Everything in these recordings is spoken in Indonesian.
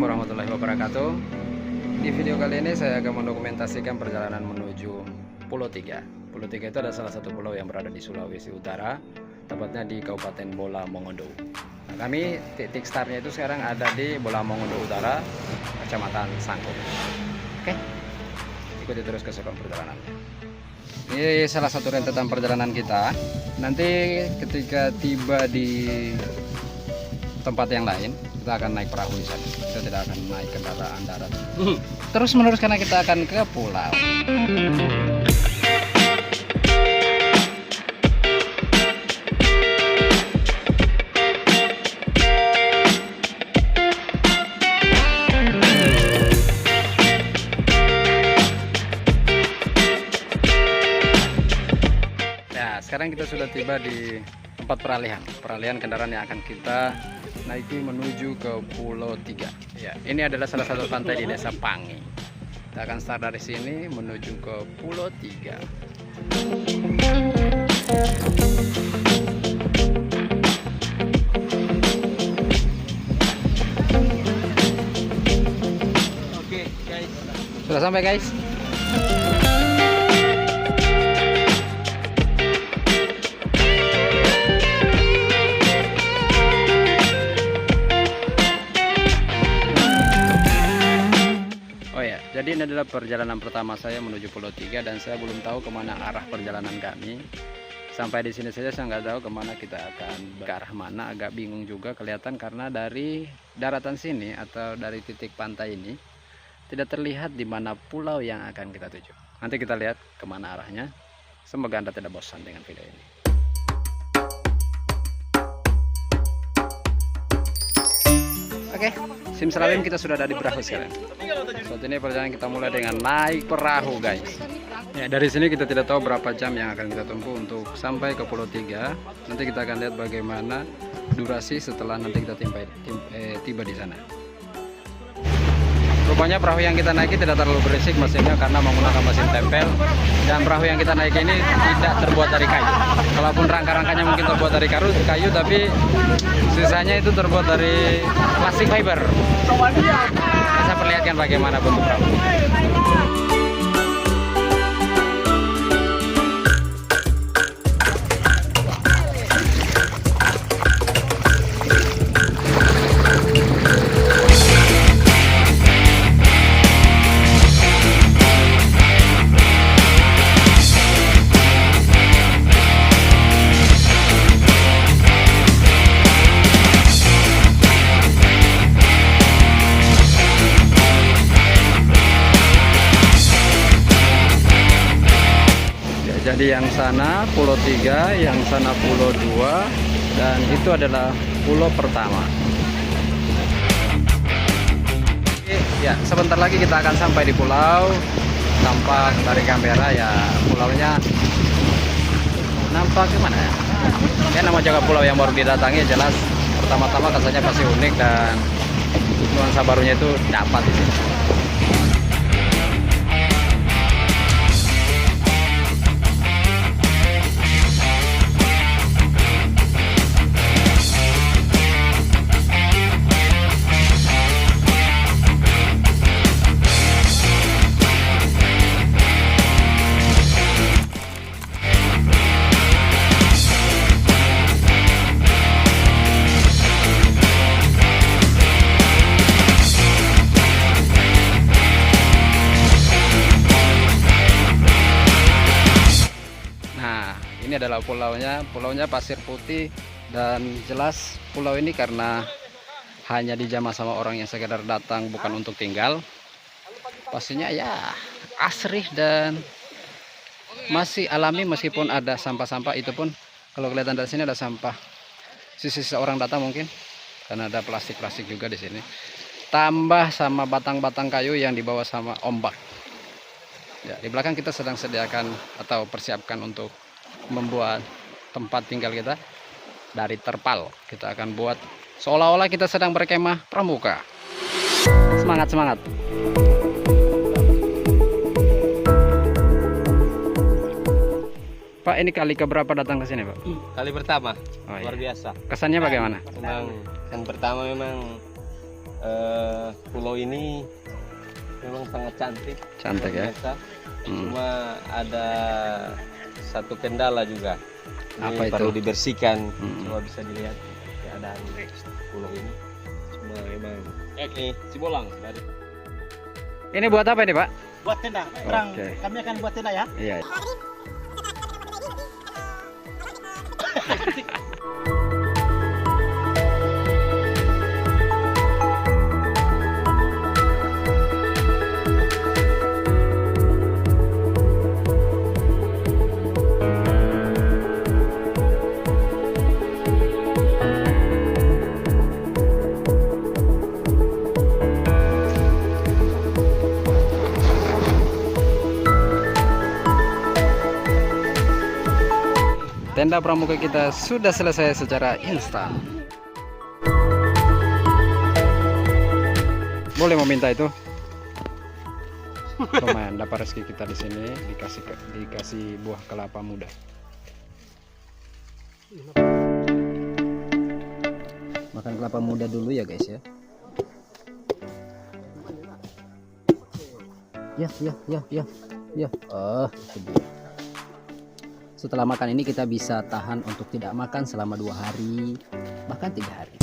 Assalamualaikum warahmatullahi wabarakatuh. Di video kali ini saya akan mendokumentasikan perjalanan menuju Pulau Tiga. Pulau Tiga itu adalah salah satu pulau yang berada di Sulawesi Utara, tepatnya di Kabupaten Bola Mongondo. Nah, kami titik startnya itu sekarang ada di Bola Mongondo Utara, Kecamatan Sangkuk. Oke, ikuti terus keseruan perjalanannya. Ini salah satu rentetan perjalanan kita. Nanti ketika tiba di tempat yang lain, kita akan naik perahu di sana. Kita tidak akan naik kendaraan darat. Terus menerus karena kita akan ke pulau. Nah, sekarang kita sudah tiba di tempat peralihan kendaraan yang akan kita naiki menuju ke Pulau Tiga. Ya, ini adalah salah satu pantai di Desa Pangi. Kita akan start dari sini menuju ke Pulau Tiga. Oke, guys. Sudah sampai, guys. Jadi ini adalah perjalanan pertama saya menuju Pulau Tiga dan saya belum tahu kemana arah perjalanan kami. Sampai di sini saja saya nggak tahu kemana kita akan ke arah mana, agak bingung juga kelihatan karena dari daratan sini atau dari titik pantai ini tidak terlihat di mana pulau yang akan kita tuju. Nanti kita lihat kemana arahnya. Semoga Anda tidak bosan dengan video ini. Oke, simsalabim kita sudah ada di perahu sekarang. Saat ini perjalanan kita mulai dengan naik perahu, guys. Ya, dari sini kita tidak tahu berapa jam yang akan kita tempuh untuk sampai ke Pulau Tiga. Nanti kita akan lihat bagaimana durasi setelah nanti kita tiba di sana. Rupanya perahu yang kita naiki tidak terlalu berisik mesinnya karena menggunakan mesin tempel, dan perahu yang kita naiki ini tidak terbuat dari kayu. Kalaupun rangka-rangkanya mungkin terbuat dari kayu, tapi sisanya itu terbuat dari plastik fiber. Saya perlihatkan bagaimana bentuk perahu. Jadi yang sana Pulau Tiga, yang sana Pulau Dua, dan itu adalah pulau pertama. Ya, sebentar lagi kita akan sampai di pulau. Tampak dari kamera ya pulaunya nampak gimana ya? Ya nama jaga pulau yang baru didatangi jelas pertama-tama kesannya pasti unik dan nuansa barunya itu dapat di sini. Ini adalah pulaunya pasir putih dan jelas pulau ini karena hanya dijamah sama orang yang sekedar datang bukan untuk tinggal. Pastinya ya asri dan masih alami meskipun ada sampah-sampah, itu pun kalau kelihatan dari sini ada sampah sisa orang datang mungkin karena ada plastik-plastik juga di sini. Tambah sama batang-batang kayu yang dibawa sama ombak. Ya, di belakang kita sedang sediakan atau persiapkan untuk membuat tempat tinggal kita dari terpal. Kita akan buat seolah-olah kita sedang berkemah pramuka. Semangat. Pak, ini kali keberapa datang ke sini, Pak? Kali pertama. Oh, luar iya. biasa. Kesannya bagaimana? Memang yang pertama memang pulau ini memang sangat cantik. Cantik ya. Biasa. Cuma ada satu kendala juga. Ini Apa itu? perlu dibersihkan. Hmm. Coba bisa dilihat keadaan pulau ini. Cuma memang ini Cibolang dari Ini buat apa ini, Pak? Buat tenda. Terang, Oke. kami akan buat tenda ya. Iya. Tenda pramuka kita sudah selesai secara instan. Boleh meminta itu? Lumayan, dapat rezeki kita di sini dikasih buah kelapa muda. Makan kelapa muda dulu ya guys ya. Ya. Oh, itu dia. Setelah makan ini kita bisa tahan untuk tidak makan selama 2 hari, bahkan 3 hari.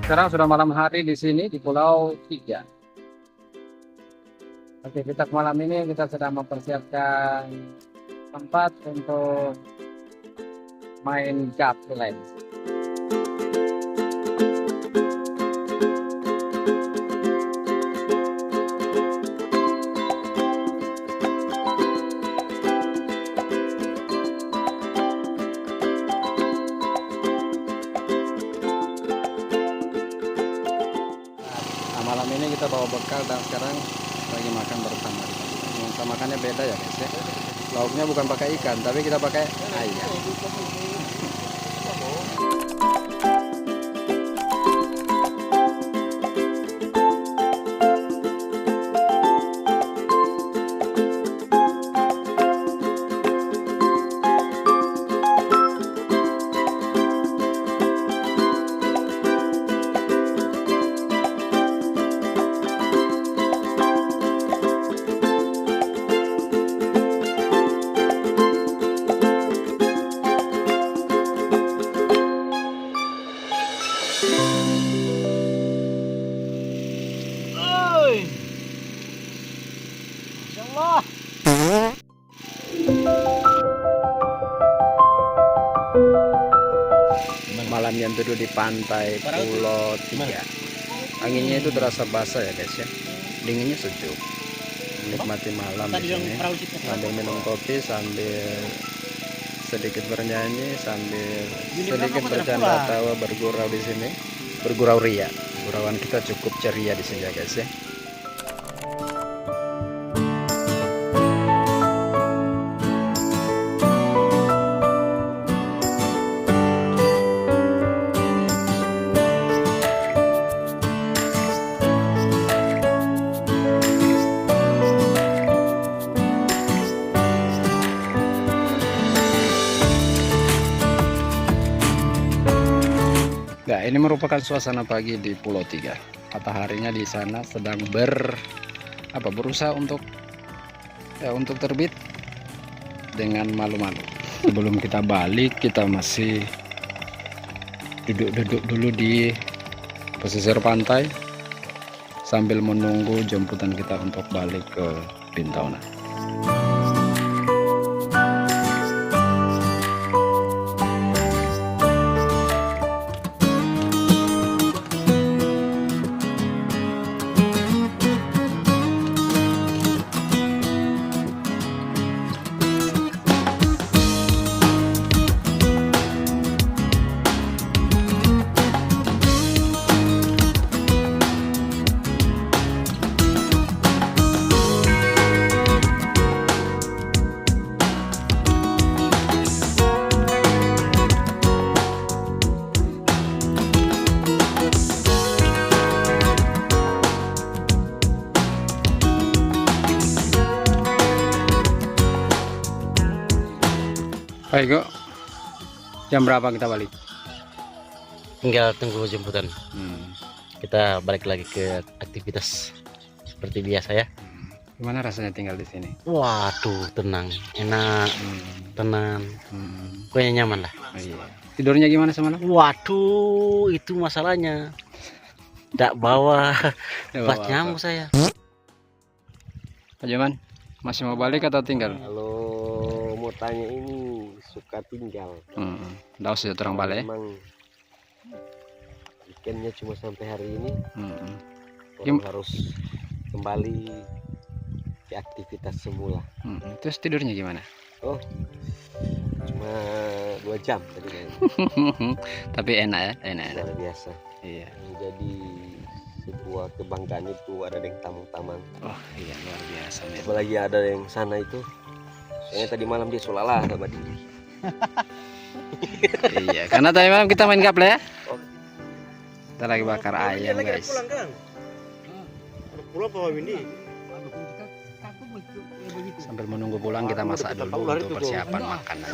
Sekarang sudah malam hari di sini di Pulau Tiga. Aktivitas malam ini kita sedang mempersiapkan tempat untuk main gamelan. Malam ini kita bawa bekal dan sekarang lagi makan bersama. Nuansa makannya beda ya guys ya. Lauknya bukan pakai ikan, tapi kita pakai ayam. Insyaallah. Malam yang duduk di pantai Pulau Tiga. Anginnya itu terasa basah ya guys ya. Dinginnya sejuk. Menikmati malam di sini sambil minum kopi, sambil sedikit bernyanyi, sambil sedikit bercanda tawa, bergurau di sini. Bergurau ria. Gurauan kita cukup ceria di sini ya guys ya. Nah, ini merupakan suasana pagi di Pulau Tiga. Mataharinya di sana sedang berusaha untuk terbit dengan malu-malu. Sebelum kita balik, kita masih duduk-duduk dulu di pesisir pantai sambil menunggu jemputan kita untuk balik ke Bintauna. Baik, kok. Jam berapa kita balik? Tinggal tunggu jemputan. Hmm. Kita balik lagi ke aktivitas seperti biasa ya. Gimana rasanya tinggal di sini? Waduh, tenang, enak, tenang. Pokoknya nyaman lah. Oh, iya. Tidurnya gimana semalam? Waduh, itu masalahnya. Tidak bawa Nggak obat bawa nyamuk apa. saya. Pak Jaman, masih mau balik atau tinggal? Kalau mau tanya ini suka tinggal. Nggak usah terang balik. Memang weekendnya cuma sampai hari ini. Gim- Orang harus kembali ke aktivitas semula. Terus tidurnya gimana? Oh, cuma 2 jam tadi kan. Tapi enak ya, enak. Luar biasa. Iya. Menjadi sebuah kebanggaan itu ada yang tamang-tamang. Oh iya, luar biasa nih. Apalagi ada yang sana itu. Soalnya tadi malam dia sulalah sama diri. Iya, karena tadi malam kita main gaple ya. Oh. Kita lagi bakar ayam guys. Kang? Pulang Pak Windy. Sambil menunggu pulang kita masak dulu untuk persiapan makanan.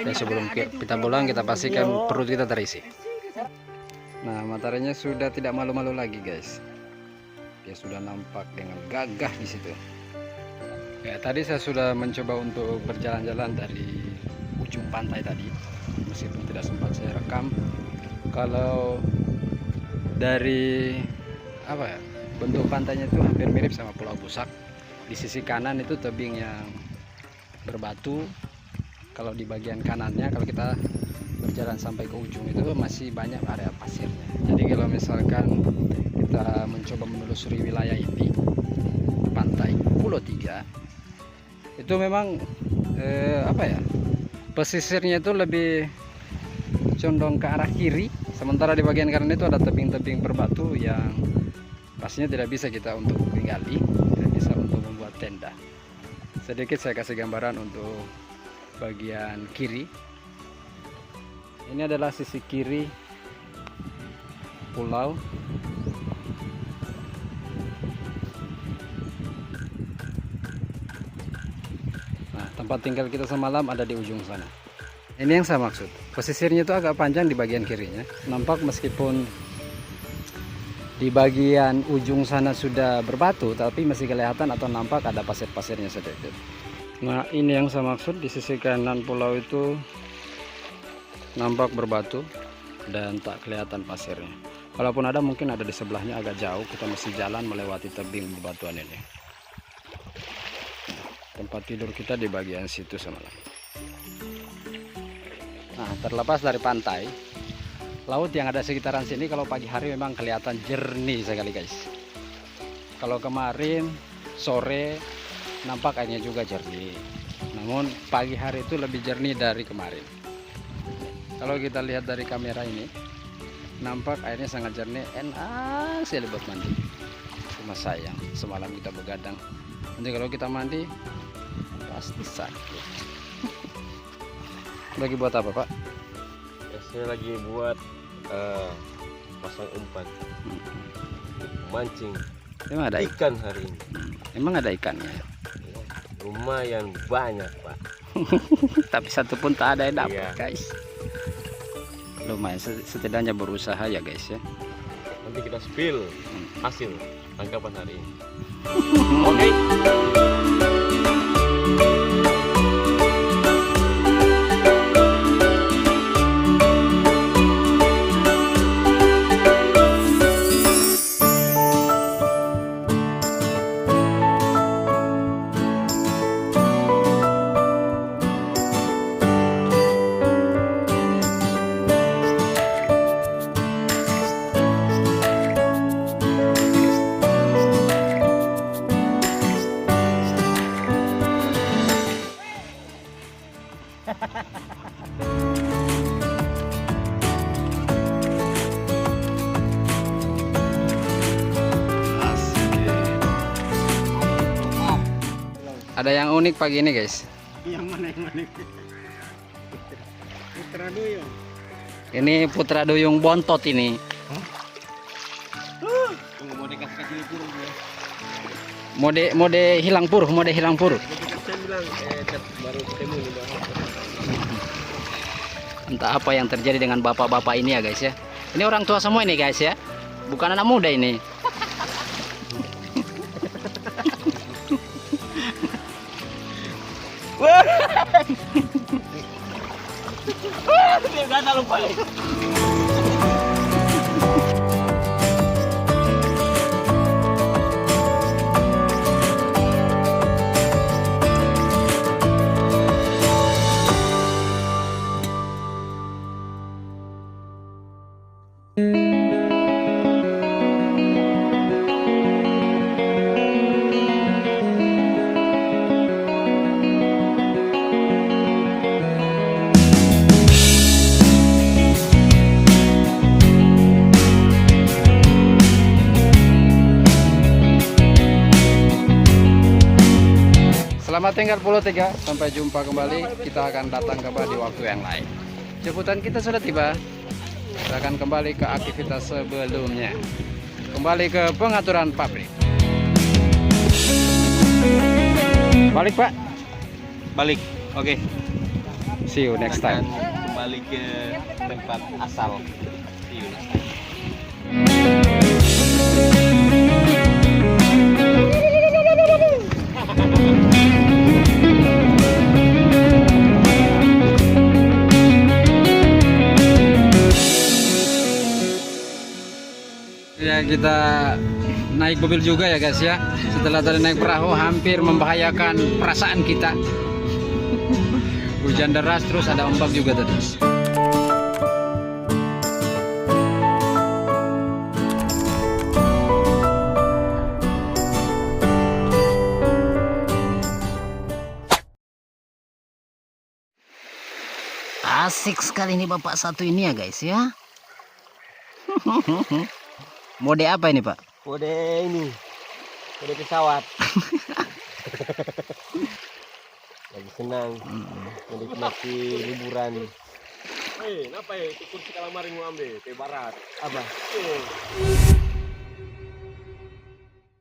Dan sebelum kita pulang kita pastikan perut kita terisi. Nah, mataharinya sudah tidak malu-malu lagi guys. Dia sudah nampak dengan gagah di situ. Ya, tadi saya sudah mencoba untuk berjalan-jalan dari ujung pantai tadi, meskipun tidak sempat saya rekam. Kalau dari apa ya, bentuk pantainya itu hampir mirip sama Pulau Busak. Di sisi kanan itu tebing yang berbatu. Kalau di bagian kanannya, kalau kita berjalan sampai ke ujung itu masih banyak area pasirnya. Jadi kalau misalkan kita mencoba menelusuri wilayah ini, pantai Pulau Tiga, itu memang apa ya, pesisirnya itu lebih condong ke arah kiri, sementara di bagian kanan itu ada tebing-tebing berbatu yang pastinya tidak bisa kita untuk tinggali, tidak bisa untuk membuat tenda. Sedikit saya kasih gambaran untuk bagian kiri. Ini adalah sisi kiri pulau. Nah, tempat tinggal kita semalam ada di ujung sana. Ini yang saya maksud. Pesisirnya itu agak panjang di bagian kirinya. Nampak meskipun di bagian ujung sana sudah berbatu, tapi masih kelihatan atau nampak ada pasir-pasirnya sedikit. Nah, ini yang saya maksud. Di sisi kanan pulau itu nampak berbatu dan tak kelihatan pasirnya. Walaupun ada, mungkin ada di sebelahnya agak jauh. Kita mesti jalan melewati tebing bebatuan ini. Tempat tidur kita di bagian situ semalam. Nah, terlepas dari pantai, laut yang ada sekitaran sini kalau pagi hari memang kelihatan jernih sekali guys. Kalau kemarin sore nampak airnya juga jernih, namun pagi hari itu lebih jernih dari kemarin. Kalau kita lihat dari kamera ini, nampak airnya sangat jernih, enak sekali buat mandi. Cuma sayang semalam kita begadang, nanti kalau kita mandi pasti sakit. Lagi buat apa Pak? Ya, saya lagi buat pasang umpan, mancing Emang ada ikan? ikan hari ini. Emang ada ikannya? Lumayan banyak Pak. Tapi satu pun tak ada yang dapat Iya. guys. Lumayan, setidaknya berusaha ya guys ya. Nanti kita spill hasil tangkapan hari ini. Oke. Ada yang unik pagi ini guys. Yang mana yang mana? Putra Duyung. Ini Putra Duyung bontot ini. Tunggu mau dikasih kecil kurung ya. Mode hilang pur, mode hilang pur. Saya bilang baru ketemu nih Bang. Entah apa yang terjadi dengan bapak-bapak ini ya guys ya. Ini orang tua semua ini guys ya. Bukan anak muda ini. Dia lupa. Selamat tinggal Pulau 3. Sampai jumpa kembali. Kita akan datang kembali di waktu yang lain. Jemputan kita sudah tiba. Kita akan kembali ke aktivitas sebelumnya. Kembali ke pengaturan pabrik. Balik Pak. Balik. Oke. See you next time. Kembali ke tempat asal. See you next time. Ya kita naik mobil juga ya guys ya. Setelah tadi naik perahu hampir membahayakan perasaan kita. Hujan deras terus ada ombak juga tadi. Asik sekali ini bapak satu ini ya guys ya. Mode apa ini Pak? Mode ini. Mode pesawat. Lagi senang. Menikmati liburan. Hei, kenapa ya? Itu kursi kalamari mau ambil ke barat. Apa?